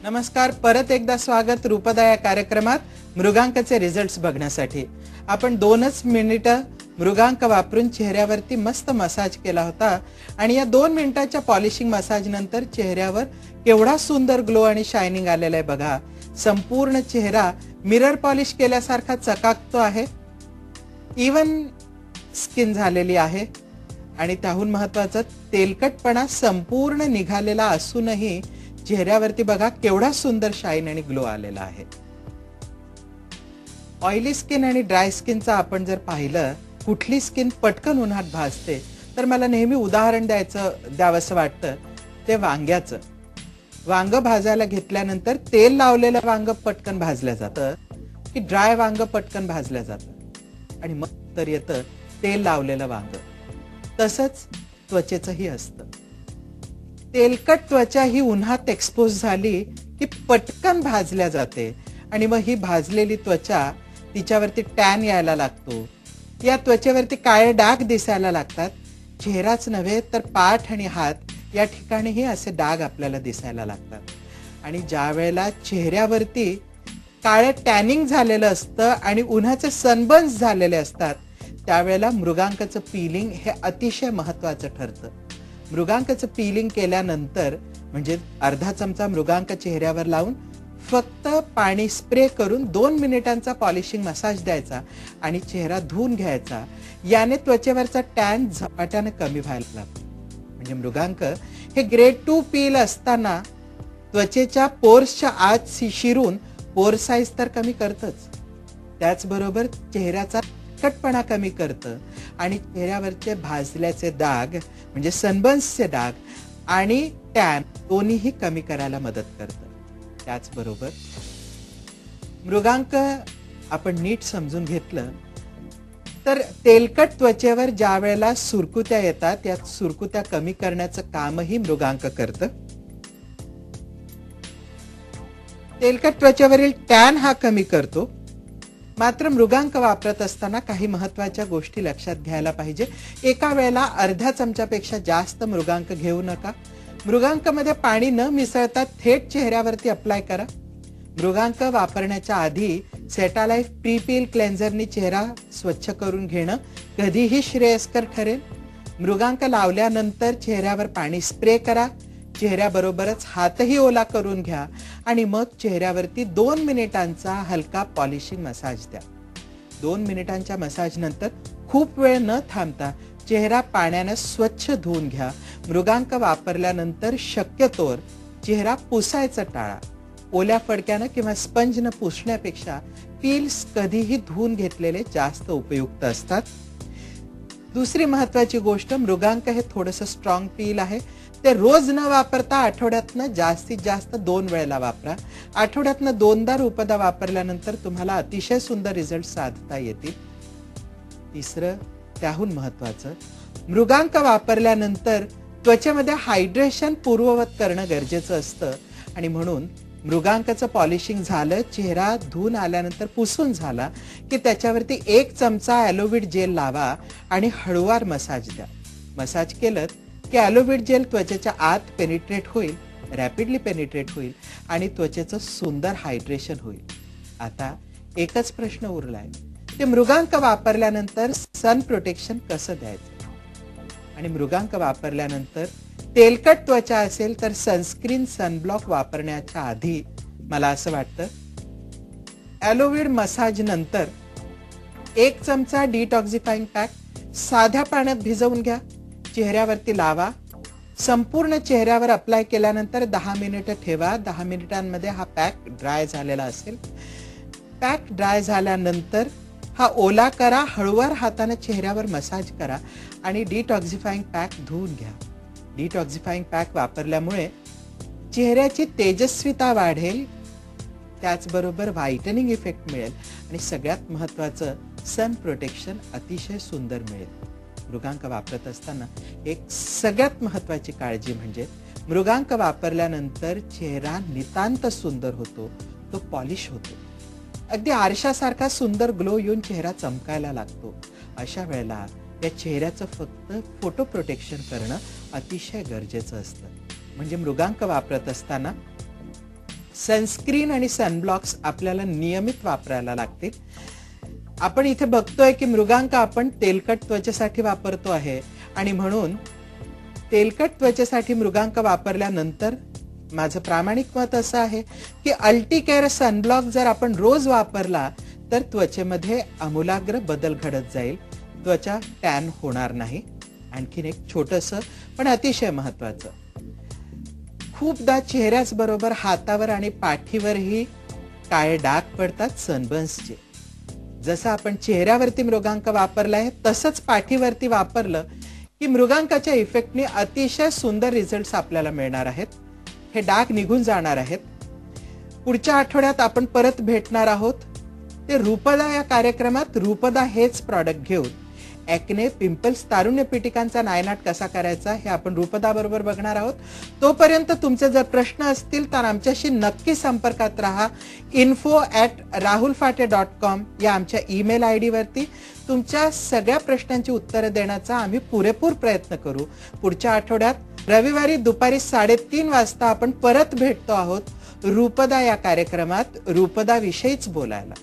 नमस्कार, परत एकदा स्वागत रूपदा या कार्यक्रमात मृगांकाचे रिझल्ट्स बघण्यासाठी. आपण 2च मिनिटं मृगांक वापरून चेहऱ्यावरती मस्त मसाज केला होता आणि या 2 मिनिटाच्या पॉलिशिंग मसाज नंतर चेहऱ्यावर केवढा सुंदर ग्लो आणि शायनिंग आलेला आहे बघा. संपूर्ण चेहरा मिरर पॉलिश केल्यासारखा चकाकतो आहे. इवन स्किन झालेली आहे आणि त्याहून महत्त्वाचं तेलकटपणा संपूर्ण निघालेला असूनही चेहऱ्यावरती बघा केवढा सुंदर शाईन आणि ग्लो आलेला आहे. ऑइली स्किन आणि ड्राय स्किनचा आपण जर पाहिलं, कुठली स्किन पटकन उन्हात भाजते, तर मला नेहमी उदाहरण द्यावंसं वाटतं ते वांग्याचं. वांग भाजायला घेतल्यानंतर तेल लावलेलं वांग पटकन भाजलं जातं की ड्राय वांग पटकन भाजलं जातं आणि मग तर येतं तेल लावलेलं वांग. तसंच त्वचेचंही असतं. तेलकट त्वचा ही उन्हात एक्सपोज झाली की पटकन भाजल्या जाते आणि मग ही भाजलेली त्वचा तिच्यावरती टॅन यायला लागतो. या त्वचेवरती काळे डाग दिसायला लागतात. चेहराच नव्हे तर पाठ आणि हात या ठिकाणीही असे डाग आपल्याला दिसायला लागतात. आणि ज्या वेळेला चेहऱ्यावरती काळे टॅनिंग झालेलं असतं आणि उन्हाचे सनबर्न्स झालेले असतात, त्यावेळेला मृगांकाचं पीलिंग हे अतिशय महत्त्वाचं ठरतं. मृगांकाचं पीलिंग केल्यानंतर म्हणजे अर्धा चमचा मृगांक चेहऱ्यावर लावून फक्त पाणी स्प्रे करून 2 मिनिटांचा पॉलिशिंग मसाज द्यायचा आणि चेहरा धुवून घ्यायचा. याने त्वचेवरचा टॅन झपाट्याने कमी व्हायला लागतो. म्हणजे मृगांक हे ग्रेड 2 पील असताना त्वचेच्या पोर्सच्या आत शिरून पोर साईज तर कमी करतच, त्याचबरोबर चेहऱ्याचा तेलकटपणा कमी करतं आणि चेहऱ्यावरचे भाजल्याचे डाग म्हणजे सनबर्न्सचे डाग आणि टॅन दोन्हीही कमी करायला मदत करतं. त्याचबरोबर मृगांक आपण नीट समजून घेतलं तर तेलकट त्वचेवर ज्या वेळेला सुरकुत्या येतात, या सुरकुत्या कमी करण्याचं कामही मृगांक करतं. तेलकट त्वचेवरील टॅन हा कमी करतो. मात्र मृगांक वापरत असताना काही महत्त्वाच्या गोष्टी लक्षात घ्यायला पाहिजे. एका वेळेला अर्ध्या चमच्यापेक्षा जास्त मृगांक घेऊ नका. मृगांकामध्ये पाणी न मिसळता थेट चेहऱ्यावरती अप्लाय करा. मृगांक वापरण्याच्या आधी सेटालाइफ प्री पील क्लेन्झरनी चेहरा स्वच्छ करून घेणं कधीही श्रेयस्कर ठरेल. मृगांक लावल्यानंतर चेहऱ्यावर पाणी स्प्रे करा. चेहऱ्याबरोबरच हातही ओला करून घ्या आणि मग चेहऱ्यावरती 2 मिनिटांचा हलका पॉलिशिंग मसाज द्या. 2 मिनिटांच्या मसाज नंतर खूप वेळ न थांबता चेहरा पाण्याने स्वच्छ धुवून घ्या. मृगांक वापरल्यानंतर शक्यतोवर चेहरा पुसायचं टाळा. ओल्या फडक्यानं किंवा स्पंजनं पुसण्यापेक्षा पील्स कधीही धुवून घेतलेले जास्त उपयुक्त असतात. दुसरी महत्वाची गोष्ट, मृगांक हे थोडंसं स्ट्रॉंग पील आहे. ते रोज न वापरता आठवड्यातनं जास्तीत जास्त 2 वेळेला वापरा. आठवड्यातनं 2दा रूपदा वापरल्यानंतर तुम्हाला अतिशय सुंदर रिझल्ट साधता येतील. तिसरं, त्याहून महत्वाचं, मृगांक वापरल्यानंतर त्वचेमध्ये हायड्रेशन पूर्ववत करणं गरजेचं असतं आणि म्हणून मृगांकाचं पॉलिशिंग झालं, चेहरा धुवून आल्यानंतर पुसून झाला की त्याच्यावरती 1 चमचा ॲलोव्हिड जेल लावा आणि हळूवार मसाज द्या. मसाज केलं की ॲलोव्हिड जेल त्वचेच्या आत पेनिट्रेट होईल, रॅपिडली पेनिट्रेट होईल आणि त्वचेचं सुंदर हायड्रेशन होईल. आता एकच प्रश्न उरलाय, ते मृगांक वापरल्यानंतर सन प्रोटेक्शन कसं द्यायचं. आणि मृगांक वापरल्यानंतर तेलकट त्वचा असेल तर सनस्क्रीन सनब्लॉक वापरण्याच्या आधी मला असं वाटतं ॲलोव्हिड मसाज नंतर 1 चमचा डिटॉक्सिफाईंग पॅक साध्या पाण्यात भिजवून घ्या. चेहऱ्यावरती लावा. संपूर्ण चेहऱ्यावर अप्लाय केल्यानंतर 10 मिनिटं ठेवा. 10 मिनिटांमध्ये हा पॅक ड्राय झालेला असेल. पॅक ड्राय झाल्यानंतर हा ओला करा. हळूवार हाताने चेहऱ्यावर मसाज करा आणि डिटॉक्सिफाईंग पॅक धुवून घ्या. डिटॉक्सिफाईंग पॅक वापरल्यामुळे चेहऱ्याची तेजस्विता वाढेल, त्याचबरोबर व्हायटनिंग इफेक्ट मिळेल आणि सगळ्यात महत्त्वाचं सन प्रोटेक्शन अतिशय सुंदर मिळेल. मृगांक वापरत असताना एक सगळ्यात महत्त्वाची काळजी म्हणजे मृगांक वापरल्यानंतर चेहरा नितांत सुंदर होतो, तो पॉलिश होतो. अगदी आरशासारखा सुंदर ग्लो येऊन चेहरा चमकायला लागतो. अशा वेळेला या चेहऱ्याचं फक्त फोटो प्रोटेक्शन करणं अतिशय गरजेचं असतं. म्हणजे मृगांक वापरत असताना सनस्क्रीन आणि सनब्लॉक्स आपल्याला नियमित वापरायला लागतील. आपण इथे बघतोय की मृगांक आपण तेलकट त्वचेसाठी वापरतो आहे आणि म्हणून तेलकट त्वचेसाठी मृगांक वापरल्यानंतर माझं प्रामाणिक मत असं आहे की अल्टीकेअर सनब्लॉक जर आपण रोज वापरला तर त्वचेमध्ये आमूलाग्र बदल घडत जाईल, त्वचा टॅन होणार नाही. आणखीन एक छोटंसं पण अतिशय महत्वाचं, खूपदा चेहऱ्याच बरोबर हातावर आणि पाठीवरही काळे डाग पडतात सनबर्न्सचे. जसं आपण चेहऱ्यावरती मृगांक वापरलाय तसंच पाठीवरती वापरलं की मृगांकाच्या इफेक्टने अतिशय सुंदर रिझल्ट्स आपल्याला मिळणार आहेत. हे डाग निघून जाणार आहेत. पुढच्या आठवड्यात आपण परत भेटणार आहोत. ते रूपदा या कार्यक्रमात रूपदा हेच प्रॉडक्ट घेऊन ॲक्ने, पिंपल्स, तारुण्य पिटिकांचा नायनाट कसा करायचा हे आपण रूपदा बरोबर बघणार आहोत. तोपर्यंत तुमचे जर प्रश्न असतील तर आमच्याशी नक्की संपर्कात राहा. info@rahulfate.com या आमच्या ईमेल आयडी वरती तुमच्या सगळ्या प्रश्नांची उत्तरं देण्याचा आम्ही पुरेपूर प्रयत्न करू. पुढच्या आठवड्यात रविवारी दुपारी 3:30 वाजता आपण परत भेटतो आहोत रूपदा या कार्यक्रमात रूपदा विषयीच बोलायला.